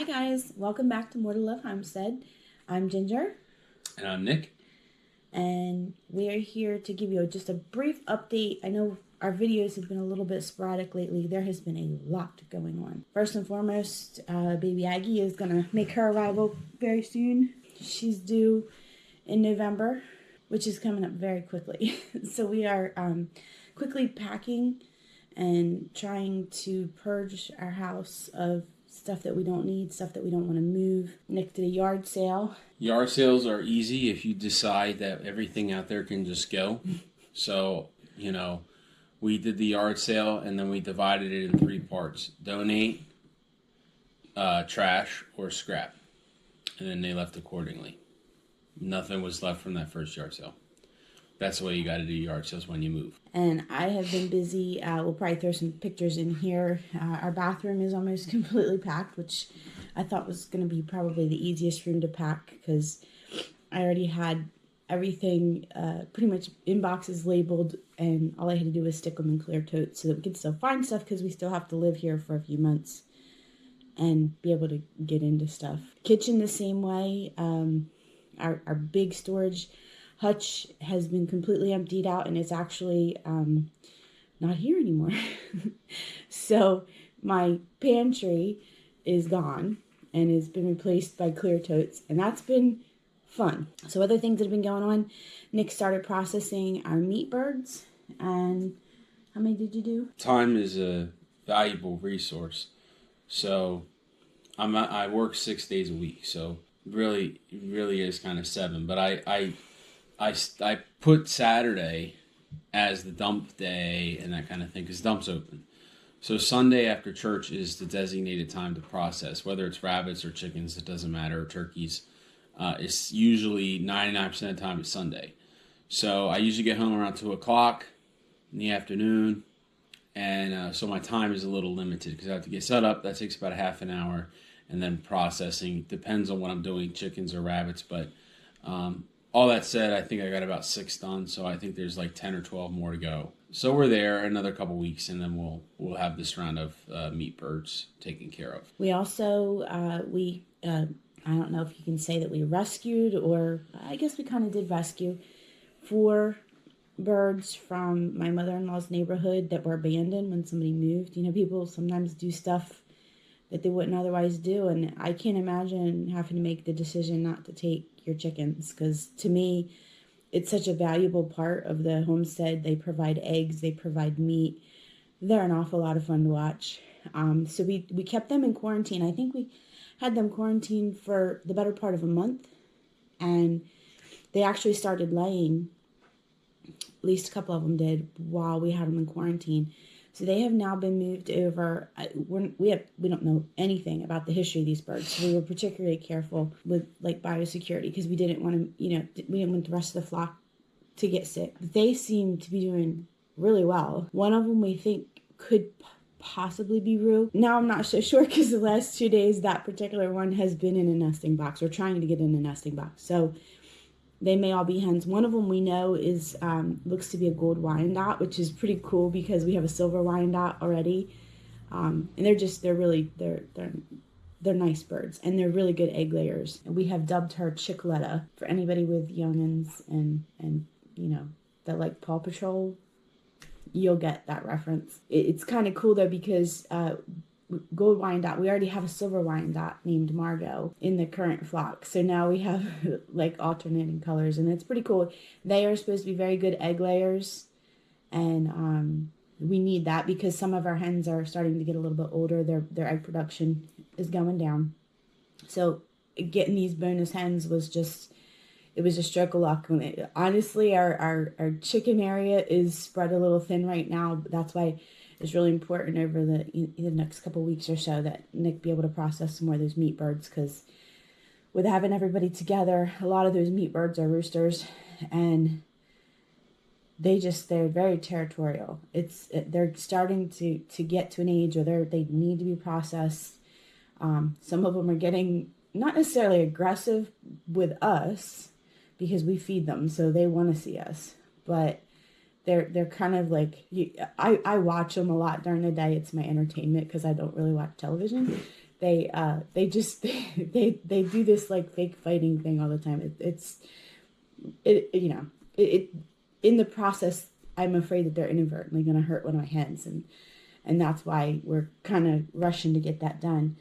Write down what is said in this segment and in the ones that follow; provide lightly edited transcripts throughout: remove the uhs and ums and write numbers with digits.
Hi guys, welcome back to More to Love Homestead. I'm Ginger. And I'm Nick. And we are here to give you just a brief update. I know our videos have been a little bit sporadic lately. There has been a lot going on. First and foremost, baby Aggie is going to make her arrival very soon. She's due in November, which is coming up very quickly. So we are quickly packing and trying to purge our house of stuff that we don't need, stuff that we don't want to move. Nick did a yard sale. Yard sales are easy if you decide that everything out there can just go. So, we did the yard sale and then we divided it in 3 parts. Donate, trash, or scrap. And then they left accordingly. Nothing was left from that first yard sale. That's the way you got to do yard sales when you move. And I have been busy. We'll probably throw some pictures in here. Our bathroom is almost completely packed, which I thought was going to be probably the easiest room to pack because I already had everything pretty much in boxes labeled, and all I had to do was stick them in clear totes so that we could still find stuff because we still have to live here for a few months and be able to get into stuff. Kitchen the same way. Our big storage hutch has been completely emptied out, and it's actually not here anymore. So my pantry is gone and has been replaced by clear totes, and that's been fun. So other things that have been going on, Nick started processing our meat birds. And how many did you do? Time is a valuable resource. So I work 6 days a week, so really is kind of 7. But I put Saturday as the dump day and that kind of thing because dump's open. So Sunday after church is the designated time to process, whether it's rabbits or chickens, it doesn't matter, or turkeys. It's usually 99% of the time it's Sunday. So I usually get home around 2 o'clock in the afternoon, and so my time is a little limited because I have to get set up. That takes about a half an hour, and then processing depends on what I'm doing, chickens or rabbits, but all that said, I think I got about 6 done, so I think there's like 10 or 12 more to go. So we're there another couple weeks, and then we'll have this round of meat birds taken care of. We also I don't know if you can say that we rescued, or I guess we kind of did rescue 4 birds from my mother-in-law's neighborhood that were abandoned when somebody moved. People sometimes do stuff that they wouldn't otherwise do, and I can't imagine having to make the decision not to take your chickens, because to me it's such a valuable part of the homestead. They provide eggs, they provide meat. They're an awful lot of fun to watch. So we kept them in quarantine. I think we had them quarantined for the better part of a month, and they actually started laying, at least a couple of them did, while we had them in quarantine. So they have now been moved over. We don't know anything about the history of these birds, so we were particularly careful with biosecurity because we didn't want to, we didn't want the rest of the flock to get sick. They seem to be doing really well. One of them we think could possibly be Rue. Now I'm not so sure because the last 2 days that particular one has been in a nesting box or trying to get in a nesting box. So they may all be hens. One of them we know is looks to be a gold Wyandotte, which is pretty cool because we have a silver Wyandotte already. And they're nice birds, and they're really good egg layers. And we have dubbed her Chickaletta for anybody with youngins and that like Paw Patrol. You'll get that reference. It's kind of cool though because gold Wyandotte, we already have a silver Wyandotte named Margot in the current flock. So now we have alternating colors, and it's pretty cool. They are supposed to be very good egg layers, and we need that because some of our hens are starting to get a little bit older. Their egg production is going down. So getting these bonus hens was just a stroke of luck. Honestly, our chicken area is spread a little thin right now. But that's why it's really important over the next couple weeks or so that Nick be able to process some more of those meat birds, because with having everybody together, a lot of those meat birds are roosters, and they're very territorial. They're starting to get to an age where they need to be processed. Some of them are getting not necessarily aggressive with us because we feed them, so they want to see us, but they're kind of I watch them a lot during the day. It's my entertainment because I don't really watch television. they just they do this like fake fighting thing all the time. It in the process, I'm afraid that they're inadvertently going to hurt one of my hens, and that's why we're kind of rushing to get that done.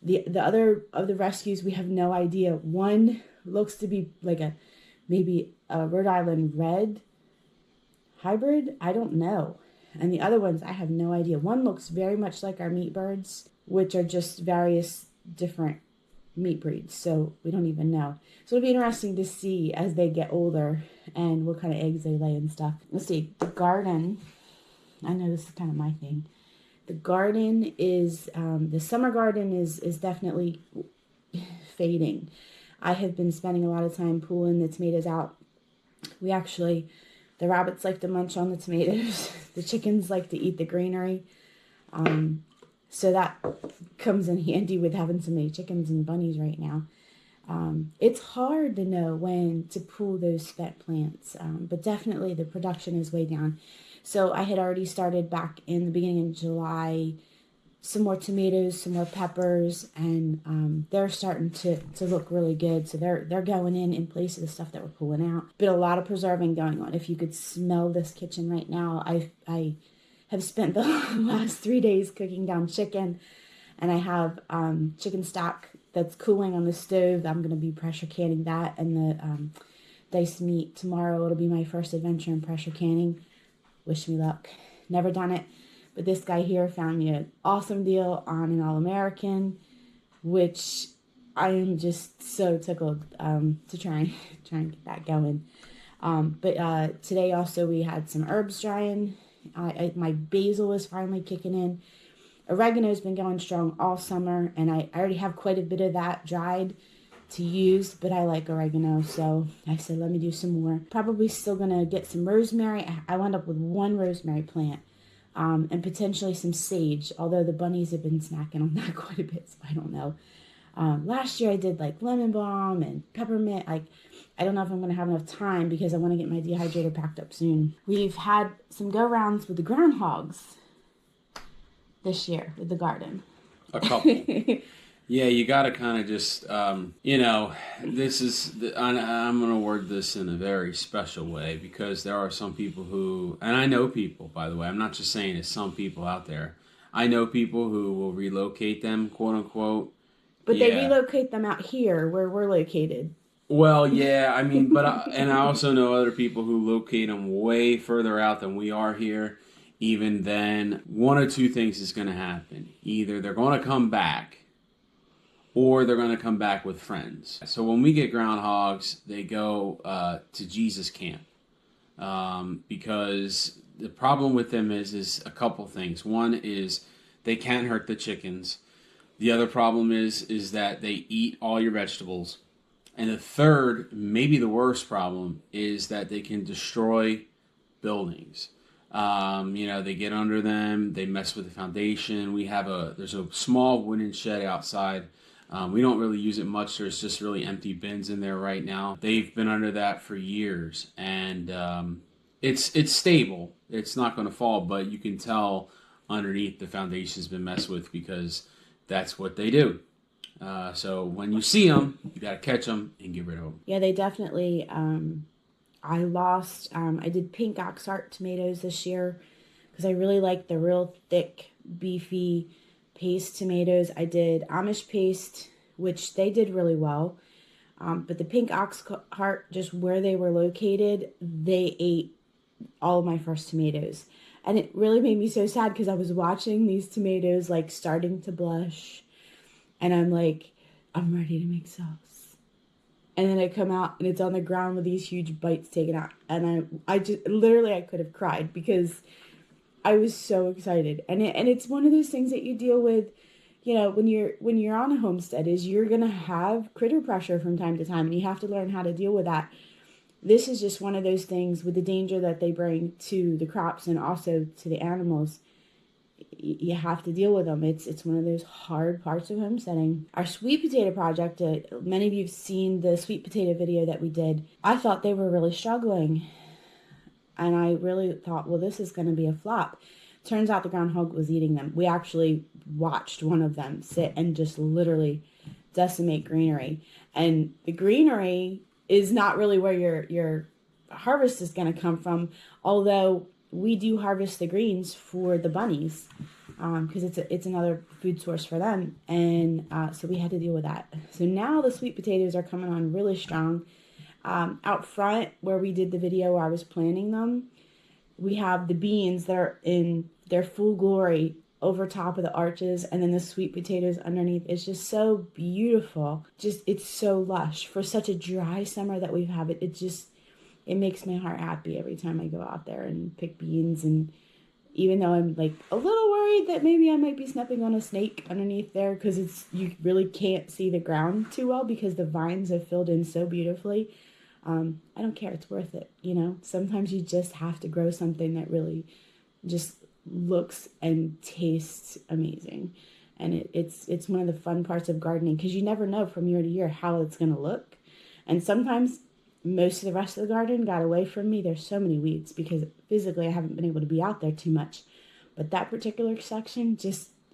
The other of the rescues, we have no idea. One looks to be like maybe a Rhode Island red hybrid. I don't know. And the other ones, I have no idea. One looks very much like our meat birds, which are just various different meat breeds. So we don't even know. So it'll be interesting to see as they get older and what kind of eggs they lay and stuff. Let's see. The garden. I know this is kind of my thing. The garden is, the summer garden is definitely fading. I have been spending a lot of time pulling the tomatoes out. The rabbits like to munch on the tomatoes. The chickens like to eat the greenery. So that comes in handy with having so many chickens and bunnies right now. It's hard to know when to pull those spent plants, but definitely the production is way down. So I had already started back in the beginning of July, some more tomatoes, some more peppers, and they're starting to look really good. So they're going in place of the stuff that we're pulling out. But a lot of preserving going on. If you could smell this kitchen right now, I have spent the last 3 days cooking down chicken, and I have chicken stock that's cooling on the stove. I'm going to be pressure canning that, and the diced meat tomorrow. It'll be my first adventure in pressure canning. Wish me luck. Never done it. But this guy here found me an awesome deal on an All-American, which I am just so tickled to try and get that going. But today also we had some herbs drying. My basil is finally kicking in. Oregano's been going strong all summer, and I already have quite a bit of that dried to use, but I like oregano, so I said let me do some more. Probably still gonna get some rosemary. I wound up with one rosemary plant, and potentially some sage, although the bunnies have been snacking on that quite a bit, so I don't know. Last year I did like lemon balm and peppermint. I don't know if I'm gonna have enough time because I want to get my dehydrator packed up soon. We've had some go rounds with the groundhogs this year with the garden. A couple. Yeah, you got to kind of just, this is, I'm going to word this in a very special way because there are some people who, and I know people, by the way, I'm not just saying it's some people out there. I know people who will relocate them, quote unquote. But they relocate them out here where we're located. Well, yeah, I mean, and I also know other people who locate them way further out than we are here. Even then, one of two things is going to happen. Either they're going to come back, or they're going to come back with friends. So when we get groundhogs, they go to Jesus camp because the problem with them is a couple things. One is they can hurt the chickens. The other problem is that they eat all your vegetables. And the third, maybe the worst problem, is that they can destroy buildings. They get under them, they mess with the foundation. There's a small wooden shed outside. We don't really use it much. There's just really empty bins in there right now. They've been under that for years, and it's stable. It's not going to fall, but you can tell underneath the foundation's been messed with because that's what they do. So when you see them, you got to catch them and get rid of them. Yeah, they definitely. I did pink oxheart tomatoes this year because I really like the real thick, beefy paste tomatoes. I did Amish paste, which they did really well. But the pink oxheart, just where they were located, they ate all of my first tomatoes. And it really made me so sad because I was watching these tomatoes like starting to blush. And I'm like, I'm ready to make sauce. And then I come out and it's on the ground with these huge bites taken out. And I just literally I could have cried because I was so excited. And it's one of those things that you deal with, when you're on a homestead, is you're gonna have critter pressure from time to time, and you have to learn how to deal with that. This is just one of those things with the danger that they bring to the crops and also to the animals. You have to deal with them. It's one of those hard parts of homesteading. Our sweet potato project, many of you have seen the sweet potato video that we did. I thought they were really struggling. And I really thought, well, this is going to be a flop. Turns out the groundhog was eating them. We actually watched one of them sit and just literally decimate greenery. And the greenery is not really where your harvest is going to come from, although we do harvest the greens for the bunnies, because it's another food source for them, and so we had to deal with that. So now the sweet potatoes are coming on really strong. Out front where we did the video where I was planting them, we have the beans that are in their full glory over top of the arches, and then the sweet potatoes underneath. It's just so beautiful. Just, it's so lush for such a dry summer that we've had. It makes my heart happy every time I go out there and pick beans. And even though I'm like a little worried that maybe I might be stepping on a snake underneath there, because you really can't see the ground too well because the vines have filled in so beautifully. I don't care. It's worth it. Sometimes you just have to grow something that really just looks and tastes amazing. And it's one of the fun parts of gardening, because you never know from year to year how it's going to look. And sometimes most of the rest of the garden got away from me. There's so many weeds because physically I haven't been able to be out there too much. But that particular section,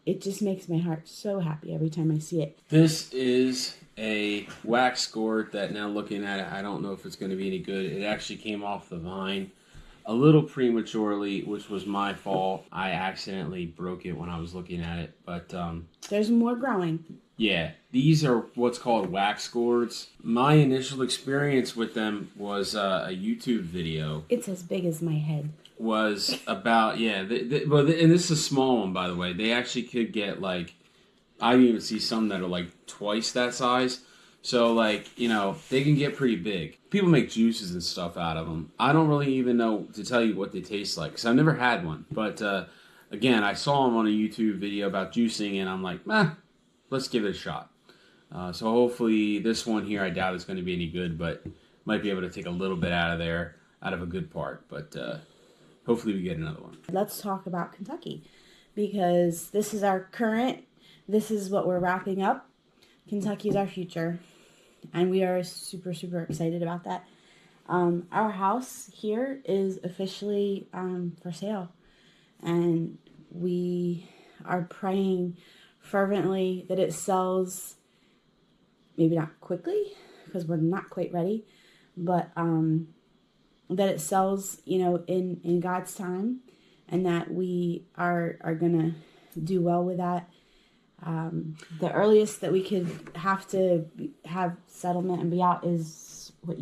it just makes my heart so happy every time I see it. This is a wax gourd that, now looking at it, I don't know if it's going to be any good. It actually came off the vine a little prematurely, which was my fault. I accidentally broke it when I was looking at it. But there's more growing. Yeah, these are what's called wax gourds. My initial experience with them was a YouTube video. It's as big as my head. Was about, yeah, and this is a small one, by the way. They actually could get, like, I even see some that are like twice that size. So, like, they can get pretty big. People make juices and stuff out of them. I don't really even know to tell you what they taste like, because I've never had one. But, again, I saw them on a YouTube video about juicing, and I'm like, let's give it a shot. So hopefully this one here, I doubt it's going to be any good, but might be able to take a little bit out of a good part. But hopefully we get another one. Let's talk about Kentucky, because this is what we're wrapping up. Kentucky is our future, and we are super, super excited about that. Our house here is officially for sale, and we are praying fervently that it sells, maybe not quickly because we're not quite ready, but that it sells, in God's time, and that we are gonna do well with that. The earliest that we could have settlement and be out is what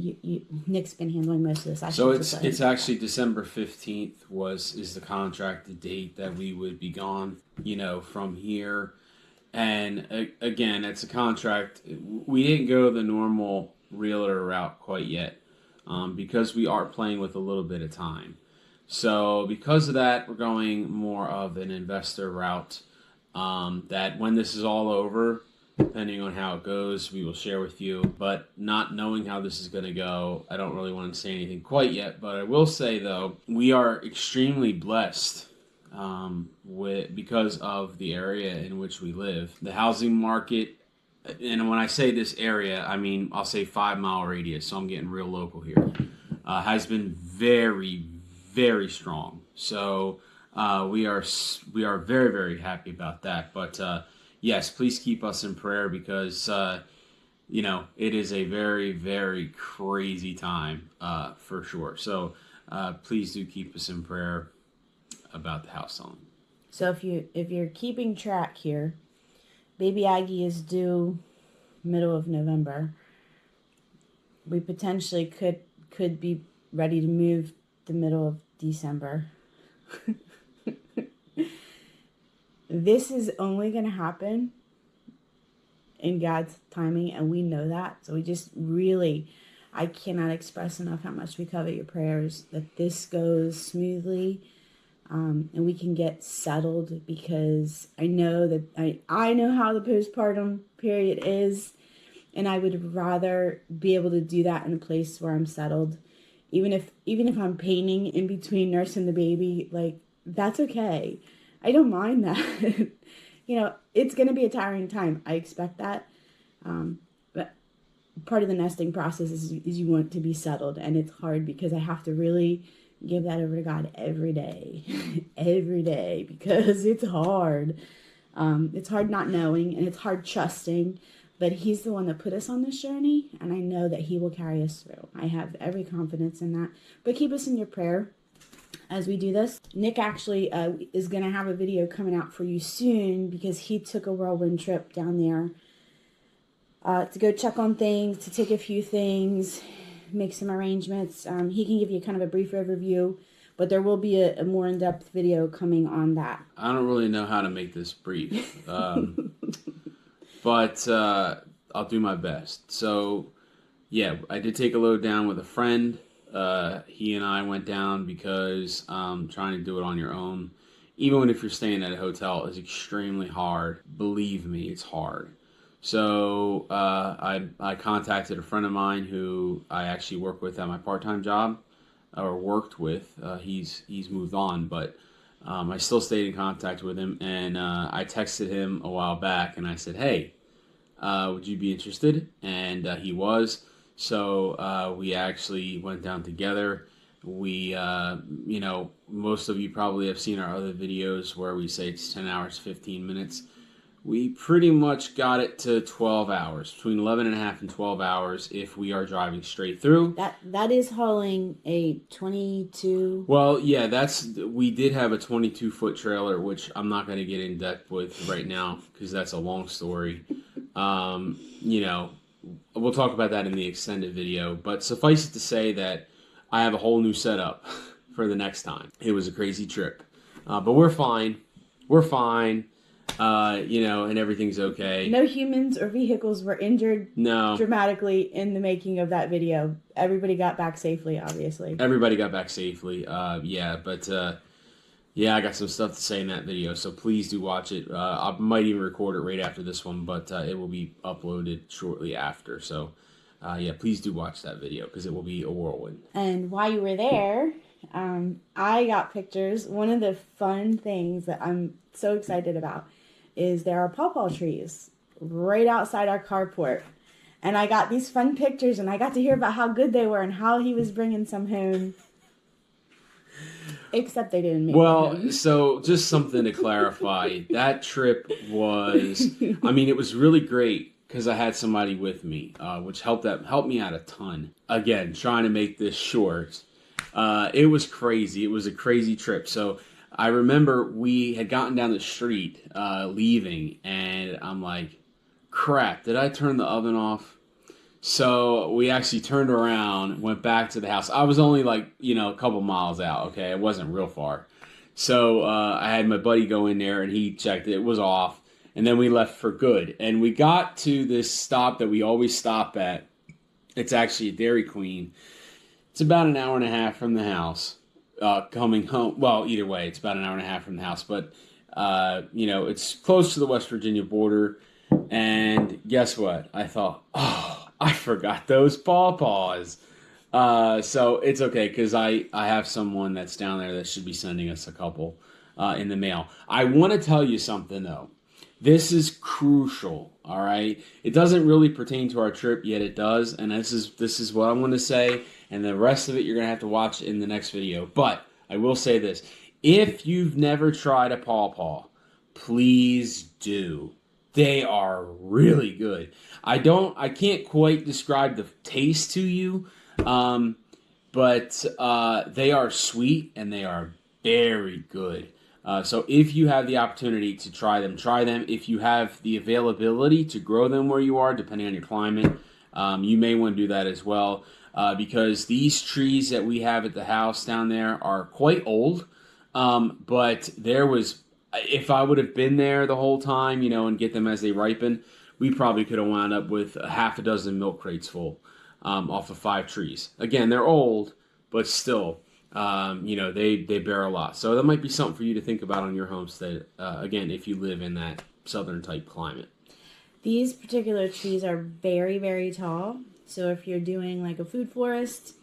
Nick's been handling most of this. So it's actually December 15th is the contracted date that we would be gone, from here. And again, it's a contract. We didn't go the normal realtor route quite yet, because we are playing with a little bit of time. So because of that, we're going more of an investor route. That when this is all over, depending on how it goes, we will share with you. But not knowing how this is going to go, I don't really want to say anything quite yet. But I will say, though, we are extremely blessed because of the area in which we live. The housing market, and when I say this area, I mean, I'll say 5 mile radius, so I'm getting real local here, has been very, very strong. So we are very, very happy about that. But yes, please keep us in prayer, because it is a very, very crazy time for sure. So please do keep us in prayer about the house selling. So if you're keeping track here, baby Aggie is due middle of November. We potentially could be ready to move the middle of December. This is only going to happen in God's timing, and we know that. So we just really, I cannot express enough how much we covet your prayers that this goes smoothly, and we can get settled, because I know that I know how the postpartum period is, and I would rather be able to do that in a place where I'm settled, even if I'm painting in between nursing the baby. Like, that's okay. I don't mind that. It's going to be a tiring time. I expect that. But part of the nesting process is you want to be settled. And it's hard because I have to really give that over to God every day, every day, because it's hard. It's hard not knowing, and it's hard trusting, but He's the one that put us on this journey, and I know that He will carry us through. I have every confidence in that. But keep us in your prayer as we do this. Nick actually is going to have a video coming out for you soon, because he took a whirlwind trip down there to go check on things, to take a few things, make some arrangements. He can give you kind of a brief overview, but there will be a more in-depth video coming on that. I don't really know how to make this brief, but I'll do my best. So, yeah, I did take a load down with a friend. He and I went down because trying to do it on your own, even if you're staying at a hotel, is extremely hard. Believe me, it's hard. So I contacted a friend of mine who I actually work with at my part-time job, or worked with. He's moved on, but I still stayed in contact with him, and I texted him a while back, and I said, hey, would you be interested? And he was. So we actually went down together. We, most of you probably have seen our other videos where we say it's 10 hours, 15 minutes. We pretty much got it to 12 hours, between 11 and a half and 12 hours if we are driving straight through. That is hauling a 22. Well, yeah, we did have a 22-foot trailer, which I'm not going to get in depth with right now because that's a long story. We'll talk about that in the extended video, but suffice it to say that I have a whole new setup for the next time. It was a crazy trip, but we're fine. We're fine. And everything's okay. No humans or vehicles were injured dramatically in the making of that video. Everybody got back safely, obviously. Everybody got back safely, I got some stuff to say in that video, so please do watch it. I might even record it right after this one, but it will be uploaded shortly after. So, please do watch that video because it will be a whirlwind. And while you were there, I got pictures. One of the fun things that I'm so excited about is there are pawpaw trees right outside our carport. And I got these fun pictures, and I got to hear about how good they were and how he was bringing some home. Except they didn't make it home. So just something to clarify. That trip was, it was really great because I had somebody with me, which helped me out a ton. Again, trying to make this short. It was crazy. It was a crazy trip. So I remember we had gotten down the street leaving, and I'm like, crap, did I turn the oven off? So we actually turned around, went back to the house. I was only a couple miles out, okay? It wasn't real far. So I had my buddy go in there, and he checked it. It was off. And then we left for good. And we got to this stop that we always stop at. It's actually a Dairy Queen. It's about an hour and a half from the house. Coming home, well, either way, it's about an hour and a half from the house, but it's close to the West Virginia border. And guess what? I thought, I forgot those pawpaws. So it's okay because I have someone that's down there that should be sending us a couple in the mail. I want to tell you something though. This is crucial. All right, it doesn't really pertain to our trip, yet it does, and this is what I'm going to say. And the rest of it, you're going to have to watch in the next video. But I will say this. If you've never tried a pawpaw, please do. They are really good. I can't quite describe the taste to you, but they are sweet and they are very good. So if you have the opportunity to try them, try them. If you have the availability to grow them where you are, depending on your climate, you may want to do that as well. Because these trees that we have at the house down there are quite old. But if I would have been there the whole time, and get them as they ripen, we probably could have wound up with a half a dozen milk crates full off of 5 trees. Again, they're old, but still, they bear a lot. So that might be something for you to think about on your homestead, again, if you live in that southern type climate. These particular trees are very, very tall. So if you're doing like a food forest,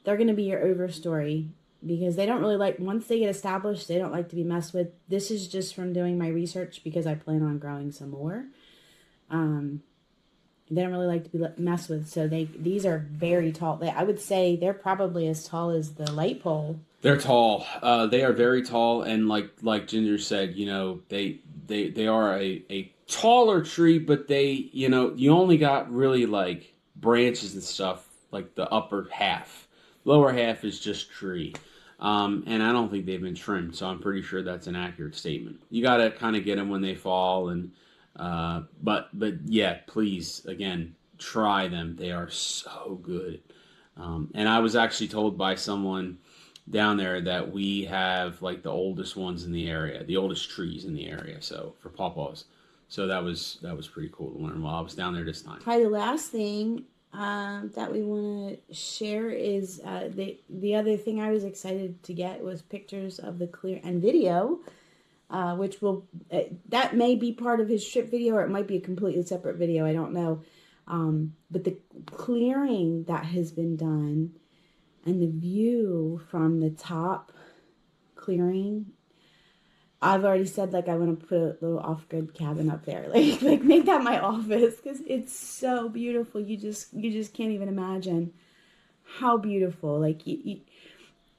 they're going to be your overstory because they don't really once they get established, they don't like to be messed with. This is just from doing my research because I plan on growing some more. They don't really like to be messed with. So these are very tall. I would say they're probably as tall as the light pole. They're tall. They are very tall, and like Ginger said, they are a taller tree, but you only got really like branches and stuff, like the upper half. Lower half is just tree. And I don't think they've been trimmed, so I'm pretty sure that's an accurate statement. You got to kind of get them when they fall, and but yeah, please again try them. They are so good. And I was actually told by someone down there that we have like the oldest ones in the area, the oldest trees in the area. So for pawpaws, so that was pretty cool to learn while I was down there this time. Probably the last thing that we want to share is the other thing I was excited to get was pictures of the clear and video, which will that may be part of his trip video, or it might be a completely separate video. I don't know, but the clearing that has been done and the view from the top clearing. I've already said, like, I want to put a little off-grid cabin up there, like make that my office, because it's so beautiful. You just can't even imagine how beautiful. Like,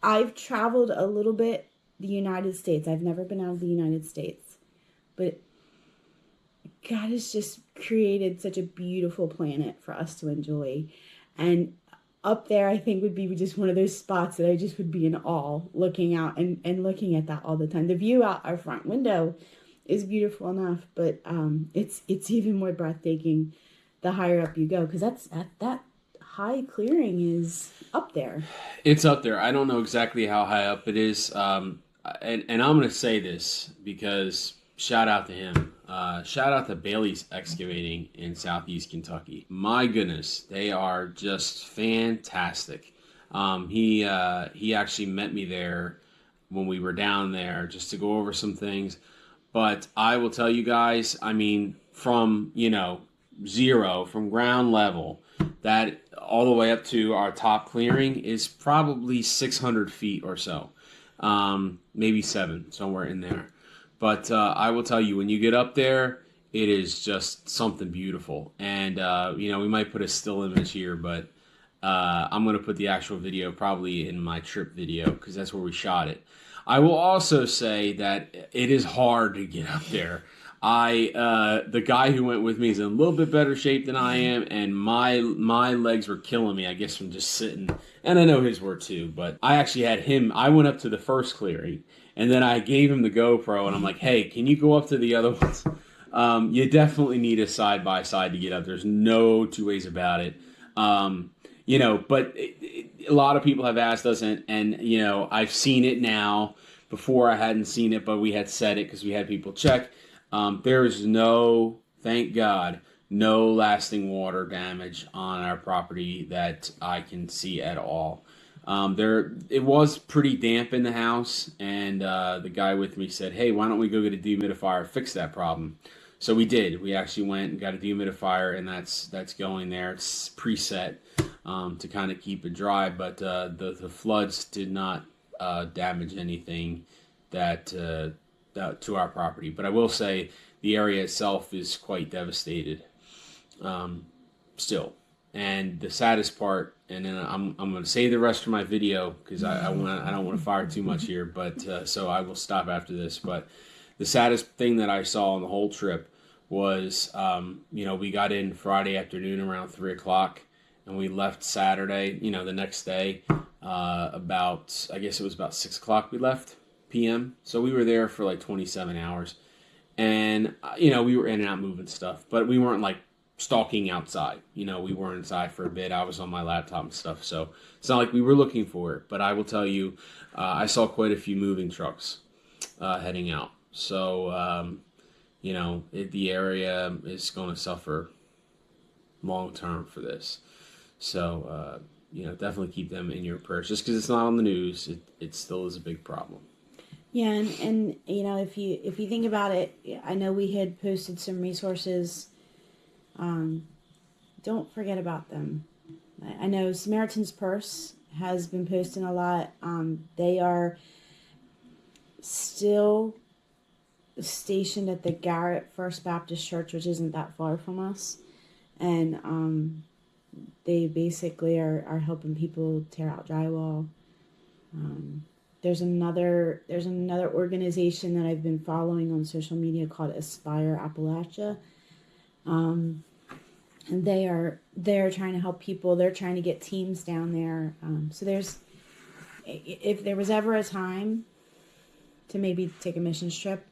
I've traveled a little bit the United States. I've never been out of the United States, but God has just created such a beautiful planet for us to enjoy, and up there, I think, would be just one of those spots that I just would be in awe looking out and looking at that all the time. The view out our front window is beautiful enough, but it's even more breathtaking the higher up you go, because that high clearing is up there. It's up there. I don't know exactly how high up it is, and I'm going to say this because shout out to him. Shout out to Bailey's Excavating in Southeast Kentucky. My goodness, they are just fantastic. He actually met me there when we were down there just to go over some things. But I will tell you guys, I mean, from zero, from ground level, that all the way up to our top clearing is probably 600 feet or so, maybe 7, somewhere in there. But I will tell you, when you get up there, it is just something beautiful. And, we might put a still image here, but I'm going to put the actual video probably in my trip video because that's where we shot it. I will also say that it is hard to get up there. The guy who went with me is in a little bit better shape than I am, and my legs were killing me, I guess, from just sitting. And I know his were too, but I actually had him. I went up to the first clearing. And then I gave him the GoPro, and I'm like, hey, can you go up to the other ones? You definitely need a side-by-side to get up. There's no two ways about it. But a lot of people have asked us, and I've seen it now. Before I hadn't seen it, but we had said it because we had people check. There is no, thank God, no lasting water damage on our property that I can see at all. It was pretty damp in the house, and the guy with me said, hey, why don't we go get a dehumidifier, fix that problem? So we did. We actually went and got a dehumidifier, and that's going there. It's preset to kind of keep it dry, but the floods did not damage anything that to our property. But I will say the area itself is quite devastated still. And the saddest part, and then I'm going to save the rest of my video because I don't want to fire too much here, but so I will stop after this. But the saddest thing that I saw on the whole trip was, we got in Friday afternoon around 3:00, and we left Saturday, the next day, I guess it was about 6:00 we left p.m. So we were there for like 27 hours, and we were in and out moving stuff, but we weren't like stalking outside. We were inside for a bit. I was on my laptop and stuff, so it's not like we were looking for it. But I will tell you, I saw quite a few moving trucks heading out. So, the area is going to suffer long term for this. So, definitely keep them in your prayers. Just because it's not on the news, it still is a big problem. Yeah, and if you think about it, I know we had posted some resources. Don't forget about them. I know Samaritan's Purse has been posting a lot. They are still stationed at the Garrett First Baptist Church, which isn't that far from us. and they basically are helping people tear out drywall. There's another organization that I've been following on social media called Aspire Appalachia, and they're trying to help people. They're trying to get teams down there. So if there was ever a time to maybe take a missions trip,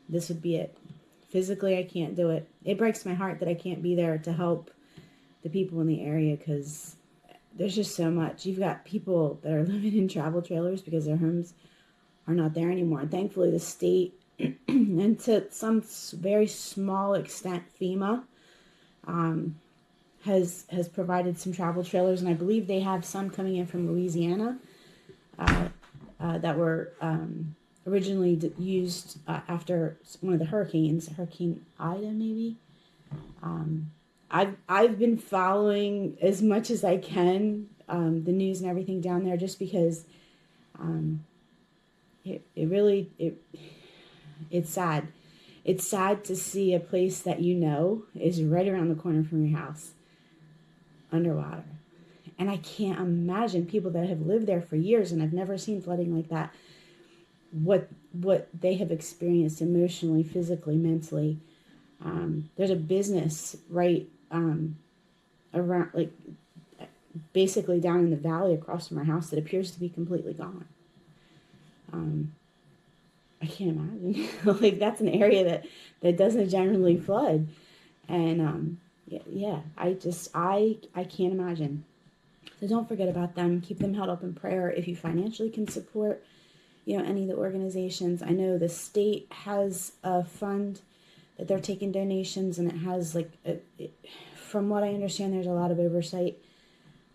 this would be it. Physically, I can't do it. It breaks my heart that I can't be there to help the people in the area, because there's just so much. You've got people that are living in travel trailers because their homes are not there anymore. And thankfully, the state, and to some very small extent, FEMA, has provided some travel trailers, and I believe they have some coming in from Louisiana that were originally used after one of the hurricanes, Hurricane Ida, maybe. I've been following as much as I can the news and everything down there, just because it's sad. It's sad to see a place that is right around the corner from your house underwater. And I can't imagine people that have lived there for years and have never seen flooding like that, what they have experienced emotionally, physically, mentally. There's a business right around, like, basically down in the valley across from our house that appears to be completely gone. I can't imagine. Like, that's an area that doesn't generally flood. And I can't imagine. So don't forget about them. Keep them held up in prayer. If you financially can support, any of the organizations. I know the state has a fund that they're taking donations, and it has, from what I understand, there's a lot of oversight.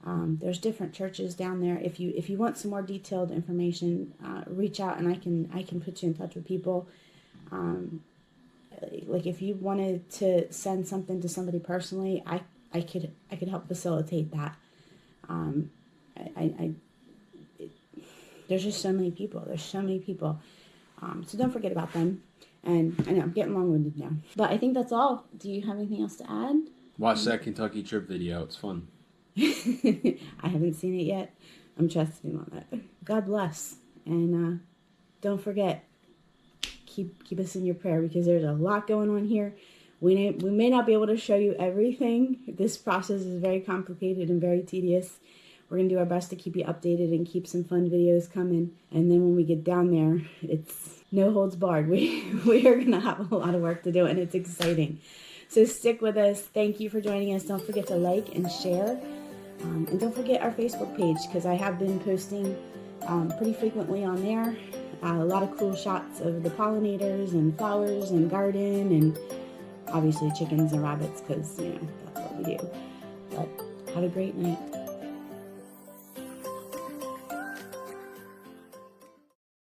There's different churches down there. If you want some more detailed information, reach out, and I can put you in touch with people. Like, if you wanted to send something to somebody personally, I could help facilitate that. There's just so many people. So don't forget about them. And I know I'm getting long-winded now, but I think that's all. Do you have anything else to add? Watch that Kentucky trip video. It's fun. I haven't seen it yet. I'm trusting him on that. God bless. And don't forget, keep us in your prayer, because there's a lot going on here. We may not be able to show you everything. This process is very complicated and very tedious. We're going to do our best to keep you updated and keep some fun videos coming. And then when we get down there, it's no holds barred. We are going to have a lot of work to do, and it's exciting. So stick with us. Thank you for joining us. Don't forget to like and share. And don't forget our Facebook page, because I have been posting pretty frequently on there. A lot of cool shots of the pollinators and flowers and garden, and obviously chickens and rabbits, because, that's what we do. But have a great night.